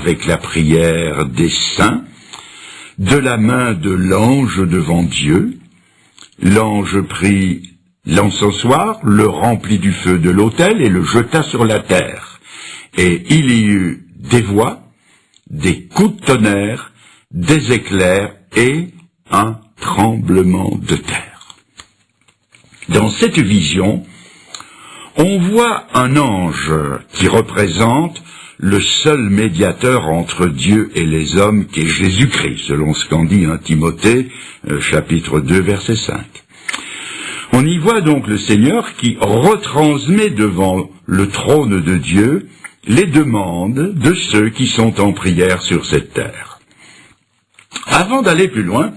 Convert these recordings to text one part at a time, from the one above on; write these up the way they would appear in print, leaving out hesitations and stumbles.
avec la prière des saints, de la main de l'ange devant Dieu. L'ange prit l'encensoir, le remplit du feu de l'autel et le jeta sur la terre. Et il y eut des voix, des coups de tonnerre, des éclairs et un tremblement de terre. Dans cette vision, on voit un ange qui représente le seul médiateur entre Dieu et les hommes, qui est Jésus-Christ, selon ce qu'en dit 1 Timothée, chapitre 2, verset 5. On y voit donc le Seigneur qui retransmet devant le trône de Dieu les demandes de ceux qui sont en prière sur cette terre. Avant d'aller plus loin,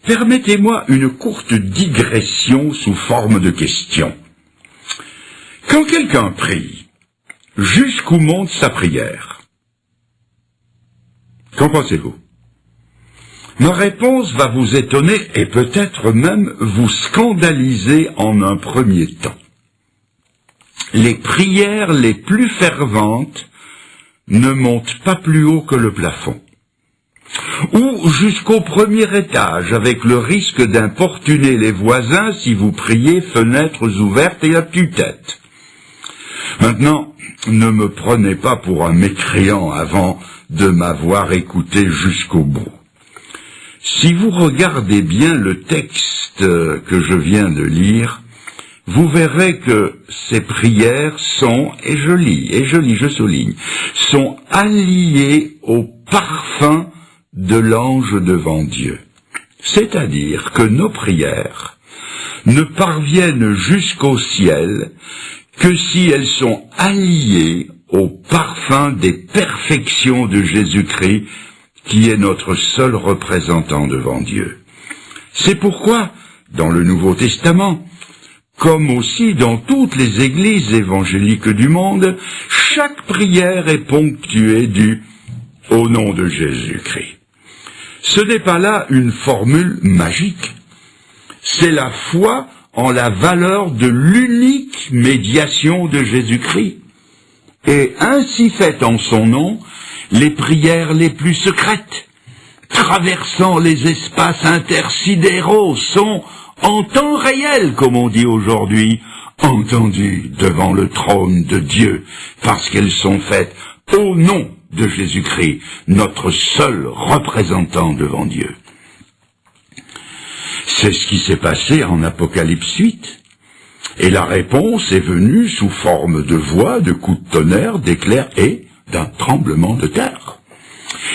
permettez-moi une courte digression sous forme de question. Quand quelqu'un prie, jusqu'où monte sa prière? Qu'en pensez-vous? Ma réponse va vous étonner et peut-être même vous scandaliser en un premier temps. Les prières les plus ferventes ne montent pas plus haut que le plafond, ou jusqu'au premier étage, avec le risque d'importuner les voisins si vous priez fenêtres ouvertes et à tue-tête. Maintenant, ne me prenez pas pour un mécréant avant de m'avoir écouté jusqu'au bout. Si vous regardez bien le texte que je viens de lire, vous verrez que ces prières sont, et je souligne, sont alliées au parfum de l'ange devant Dieu. C'est-à-dire que nos prières ne parviennent jusqu'au ciel que si elles sont alliées au parfum des perfections de Jésus-Christ, qui est notre seul représentant devant Dieu. C'est pourquoi, dans le Nouveau Testament, comme aussi dans toutes les églises évangéliques du monde, chaque prière est ponctuée du « au nom de Jésus-Christ ». Ce n'est pas là une formule magique, c'est la foi en la valeur de l'unique médiation de Jésus-Christ. Et ainsi fait en son nom, les prières les plus secrètes, traversant les espaces intersidéraux, sont en temps réel, comme on dit aujourd'hui, entendues devant le trône de Dieu, parce qu'elles sont faites au nom de Jésus-Christ, notre seul représentant devant Dieu. C'est ce qui s'est passé en Apocalypse 8. Et la réponse est venue sous forme de voix, de coups de tonnerre, d'éclairs et d'un tremblement de terre.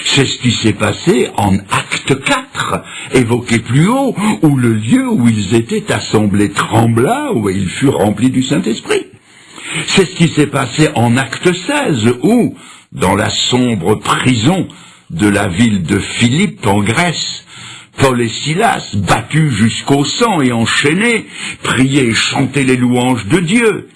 C'est ce qui s'est passé en Acte 4, évoqué plus haut, où le lieu où ils étaient assemblés trembla, où ils furent remplis du Saint-Esprit. C'est ce qui s'est passé en Acte 16, où, dans la sombre prison de la ville de Philippe en Grèce, Paul et Silas, battus jusqu'au sang et enchaînés, priaient et chantaient les louanges de Dieu.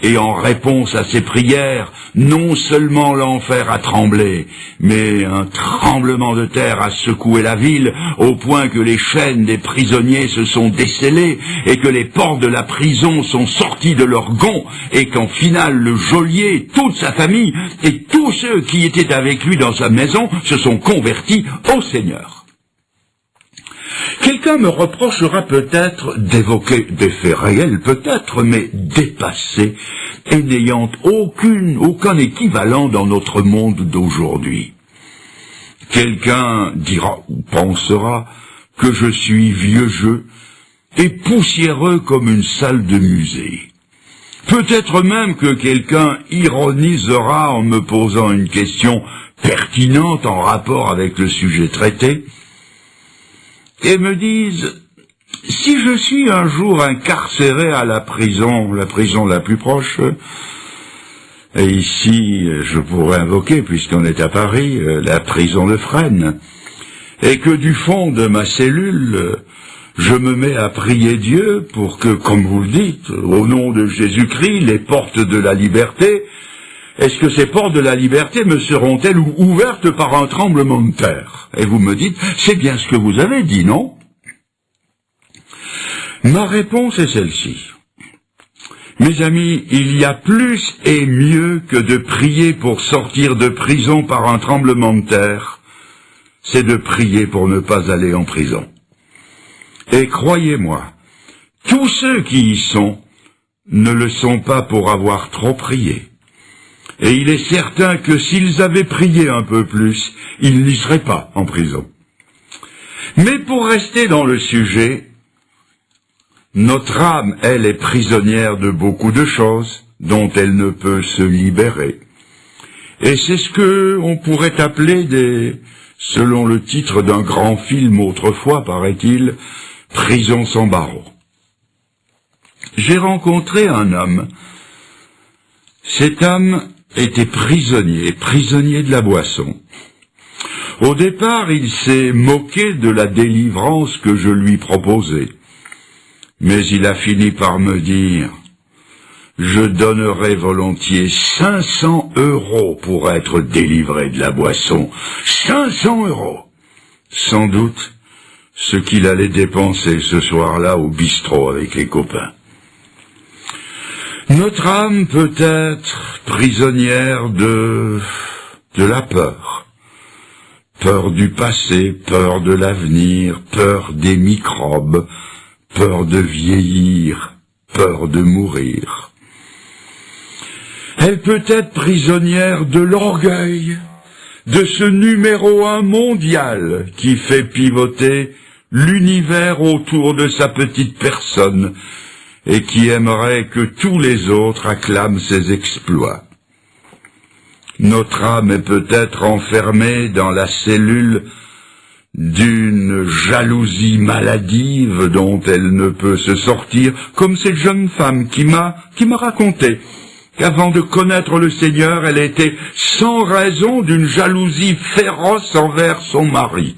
Et en réponse à ces prières, non seulement l'enfer a tremblé, mais un tremblement de terre a secoué la ville, au point que les chaînes des prisonniers se sont descellées, et que les portes de la prison sont sorties de leurs gonds, et qu'en finale le geôlier, toute sa famille, et tous ceux qui étaient avec lui dans sa maison se sont convertis au Seigneur. Quelqu'un me reprochera peut-être d'évoquer des faits réels, peut-être, mais dépassés et n'ayant aucun équivalent dans notre monde d'aujourd'hui. Quelqu'un dira ou pensera que je suis vieux jeu et poussiéreux comme une salle de musée. Peut-être même que quelqu'un ironisera en me posant une question pertinente en rapport avec le sujet traité, et me disent, si je suis un jour incarcéré à la prison la plus proche, et ici je pourrais invoquer, puisqu'on est à Paris, la prison de Fresnes, et que du fond de ma cellule, je me mets à prier Dieu pour que, comme vous le dites, au nom de Jésus-Christ, les portes de la liberté, est-ce que ces portes de la liberté me seront-elles ouvertes par un tremblement de terre? Et vous me dites, c'est bien ce que vous avez dit, non? Ma réponse est celle-ci. Mes amis, il y a plus et mieux que de prier pour sortir de prison par un tremblement de terre, c'est de prier pour ne pas aller en prison. Et croyez-moi, tous ceux qui y sont ne le sont pas pour avoir trop prié. Et il est certain que s'ils avaient prié un peu plus, ils n'y seraient pas en prison. Mais pour rester dans le sujet, notre âme, elle, est prisonnière de beaucoup de choses dont elle ne peut se libérer. Et c'est ce que on pourrait appeler selon le titre d'un grand film autrefois, paraît-il, Prison sans barreaux. J'ai rencontré un homme. Cet homme était prisonnier de la boisson. Au départ, il s'est moqué de la délivrance que je lui proposais. Mais il a fini par me dire, je donnerais volontiers 500 € pour être délivré de la boisson. 500 €. Sans doute ce qu'il allait dépenser ce soir-là au bistrot avec les copains. Notre âme peut être prisonnière de la peur. Peur du passé, peur de l'avenir, peur des microbes, peur de vieillir, peur de mourir. Elle peut être prisonnière de l'orgueil, de ce numéro 1 mondial qui fait pivoter l'univers autour de sa petite personne et qui aimerait que tous les autres acclament ses exploits. Notre âme est peut-être enfermée dans la cellule d'une jalousie maladive dont elle ne peut se sortir, comme cette jeune femme qui m'a raconté qu'avant de connaître le Seigneur, elle était sans raison d'une jalousie féroce envers son mari.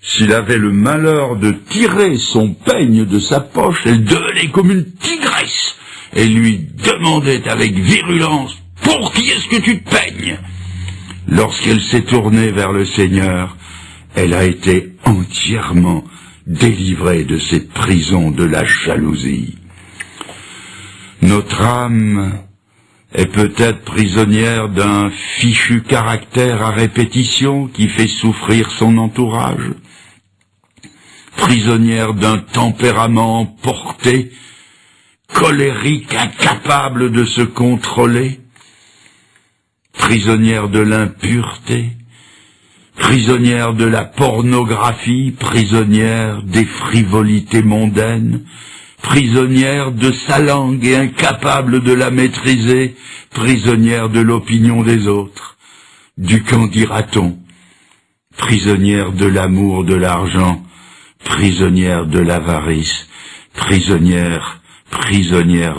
S'il avait le malheur de tirer son peigne de sa poche, elle devenait comme une tigresse et lui demandait avec virulence « Pour qui est-ce que tu te peignes ?» Lorsqu'elle s'est tournée vers le Seigneur, elle a été entièrement délivrée de cette prison de la jalousie. Notre âme est peut-être prisonnière d'un fichu caractère à répétition qui fait souffrir son entourage, prisonnière d'un tempérament emporté, colérique, incapable de se contrôler, prisonnière de l'impureté, prisonnière de la pornographie, prisonnière des frivolités mondaines, prisonnière de sa langue et incapable de la maîtriser, prisonnière de l'opinion des autres, du qu'en dira-t-on, prisonnière de l'amour de l'argent, prisonnière de l'avarice, prisonnière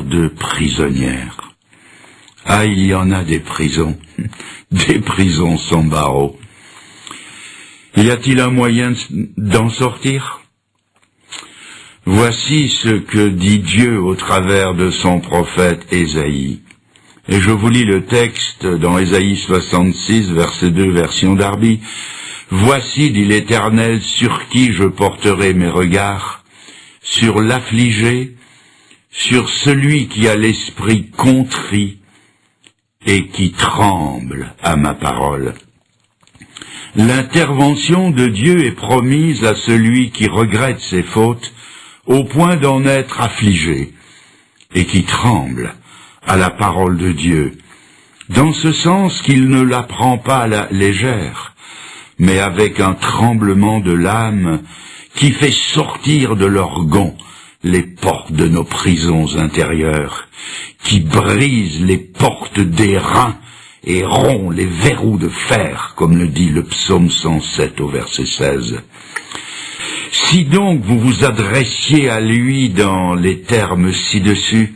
de prisonnières. Ah, il y en a des prisons sans barreaux. Y a-t-il un moyen d'en sortir ? Voici ce que dit Dieu au travers de son prophète Ésaïe. Et je vous lis le texte dans Ésaïe 66, verset 2, version Darby. « Voici, dit l'Éternel, sur qui je porterai mes regards, sur l'affligé, sur celui qui a l'esprit contrit et qui tremble à ma parole. » L'intervention de Dieu est promise à celui qui regrette ses fautes au point d'en être affligé et qui tremble à la parole de Dieu, dans ce sens qu'il ne la prend pas à la légère, mais avec un tremblement de l'âme qui fait sortir de leur gonds les portes de nos prisons intérieures, qui brise les portes des reins et rompt les verrous de fer, comme le dit le psaume 107 au verset 16. Si donc vous vous adressiez à lui dans les termes ci-dessus,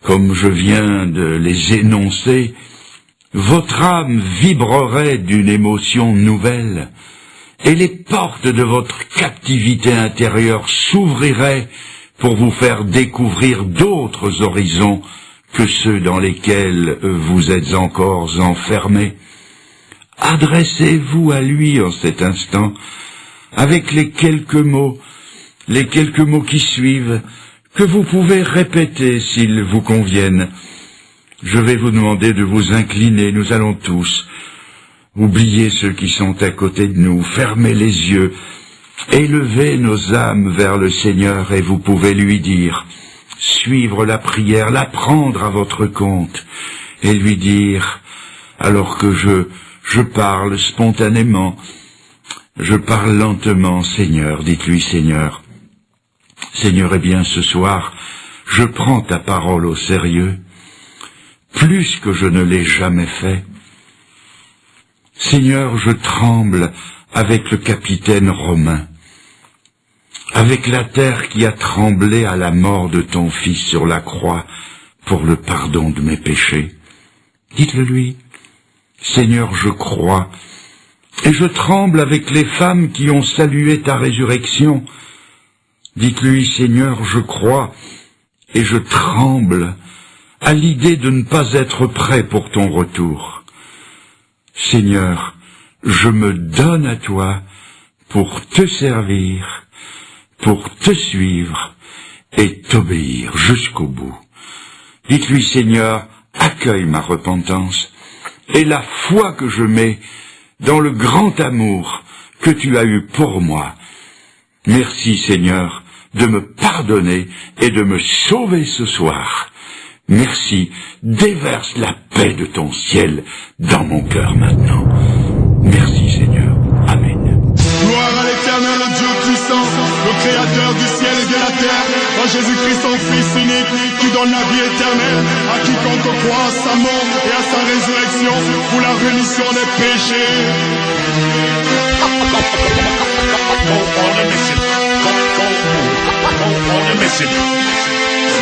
comme je viens de les énoncer, votre âme vibrerait d'une émotion nouvelle, et les portes de votre captivité intérieure s'ouvriraient pour vous faire découvrir d'autres horizons que ceux dans lesquels vous êtes encore enfermés. Adressez-vous à lui en cet instant, avec les quelques mots qui suivent, que vous pouvez répéter s'ils vous conviennent. Je vais vous demander de vous incliner, nous allons tous oublier ceux qui sont à côté de nous, fermer les yeux, élever nos âmes vers le Seigneur et vous pouvez lui dire, suivre la prière, la prendre à votre compte et lui dire, alors que je parle spontanément, je parle lentement, Seigneur, dites-lui Seigneur, Seigneur, eh bien ce soir, je prends ta parole au sérieux, plus que je ne l'ai jamais fait. Seigneur, je tremble avec le capitaine romain, avec la terre qui a tremblé à la mort de ton Fils sur la croix pour le pardon de mes péchés. Dites-le lui, Seigneur, je crois, et je tremble avec les femmes qui ont salué ta résurrection. Dites-lui, Seigneur, je crois, et je tremble à l'idée de ne pas être prêt pour ton retour. Seigneur, je me donne à toi pour te servir, pour te suivre et t'obéir jusqu'au bout. Dites-lui, Seigneur, accueille ma repentance et la foi que je mets dans le grand amour que tu as eu pour moi. Merci, Seigneur, de me pardonner et de me sauver ce soir. Merci, déverse la paix de ton ciel dans mon cœur maintenant. Merci Seigneur. Amen. Gloire à l'Éternel, le Dieu puissant, le Créateur du ciel et de la terre, en Jésus-Christ son Fils unique, qui donne la vie éternelle à quiconque croit à sa mort et à sa résurrection pour la rémission des péchés.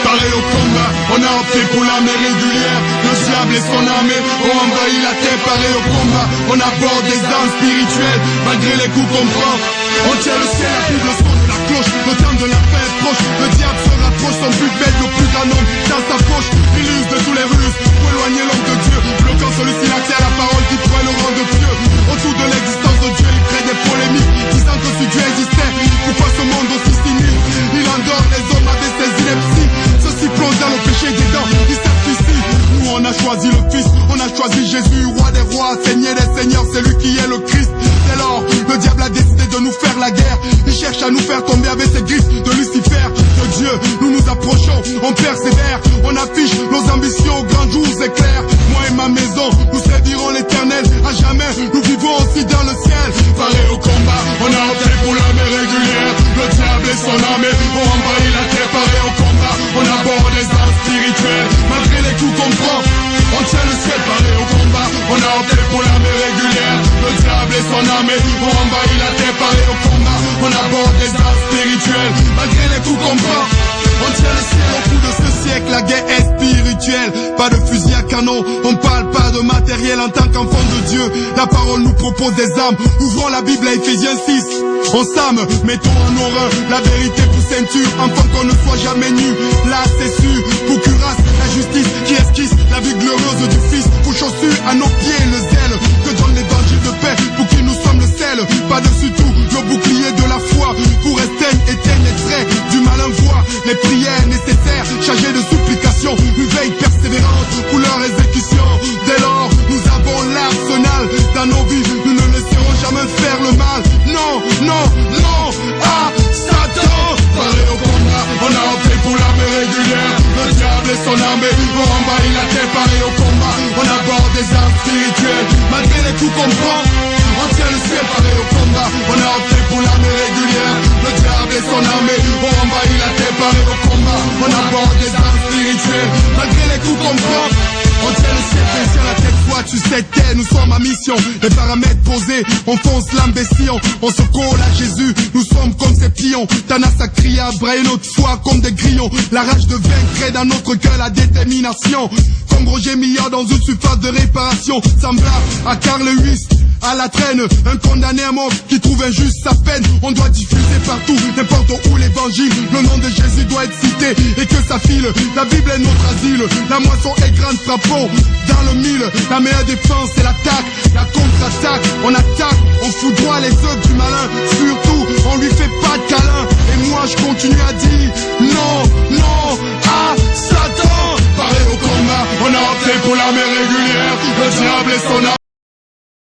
Pareil au combat, on a opté pour l'armée régulière. Le diable et son armée ont envahi la terre. Pareil au combat, on aborde des armes spirituelles. Malgré les coups qu'on prend, on tient le ciel, la Bible, le son de la cloche. Le temps de la fin est proche. Le diable se rapproche, son but bête, le plus grand nombre dans sa poche. Il use de tous les ruses pour éloigner l'homme de Dieu, bloquant celui-ci l'accès à la parole qui pourrait le rendre pieux. Autour de l'existence de Dieu, il crée des polémiques, disant que si Dieu existait, pourquoi ce monde aussi sinistre? Il endort les hommes avec ses inepties. Ceux-ci plongent dans le péché des dents, ils sacrifient. Nous on a choisi le Fils, on a choisi Jésus, roi des rois, seigneur des seigneurs, c'est lui qui est le Christ. Dès lors, le diable a décidé de nous faire la guerre. Il cherche à nous faire tomber avec ses griffes de Lucifer. De Dieu, nous nous approchons, on persévère, on affiche nos ambitions, grands jours éclairs. Moi et ma maison, nous servirons l'Éternel à jamais, nous vivons aussi dans le ciel. Pareil au combat, on a opté pour l'armée régulière. Le diable et son armée ont envahi la terre. Pareil au combat, on aborde les armes spirituelles. Malgré les coups qu'on prend, on tient le ciel. Pareil au combat, on a opté pour l'armée régulière. Le diable et son armée ont envahi la terre. Pareil au combat, on aborde les armes spirituelles. Malgré les coups qu'on prend, on tient le ciel. Au bout de ce siècle, la guerre est spirituelle. Pas de fusil à canon, on parle pas de matériel. En tant qu'enfant de Dieu, la parole nous propose des armes. Ouvrons la Bible à Ephésiens 6. On s'arme, mettons en horreur la vérité pour ceinture, afin qu'on ne soit jamais nu. Là c'est sûr, pour cuirasse, la justice qui esquisse la vie glorieuse du Fils. Pour chaussures à nos pieds, le zèle que donne l'évangile de paix, pour qui nous sommes le sel. Par-dessus tout, le bouclier de la foi, pour éteindre les traits du malin voix. Les prières nécessaires, chargées de supplications, une veille persévérante pour leur exécution. Dès lors, nous avons l'arsenal dans nos vies, nous ne laisserons jamais faire le mal. Non, non, non, à Satan. Pareil au combat, on a opté pour l'armée régulière. Le diable et son armée ont envahi la terre. Pareil au combat, on aborde des armes spirituelles. Malgré les coups qu'on prend, on tient le ciel. Pareil au combat, on a opté pour l'armée régulière. Le diable et son armée ont envahi la terre. Pareil au combat, on aborde des armes spirituelles. Malgré les coups qu'on prend, on tient le ciel, sur la tête, toi tu sais que nous sommes à mission. Les paramètres posés, on fonce l'imbécile. On se colle à Jésus, nous sommes comme ces pions. Tanas a crié à brailler notre foi comme des grillons. La rage de vaincre crée dans notre cœur la détermination. Comme Roger Millard dans une surface de réparation. Semblable à Carl Lewis, à la traîne, un condamné à mort qui trouve injuste sa peine. On doit diffuser partout, n'importe où l'évangile. Le nom de Jésus doit être cité et que ça file. La Bible est notre asile, la moisson est grande, frappons dans le mille. La meilleure défense c'est l'attaque, la contre-attaque. On attaque, on foudroie les œuvres du malin. Surtout, on lui fait pas de câlin. Et moi je continue à dire non, non à Satan. Paré au combat, on a opté pour l'armée régulière. Le diable et son arme.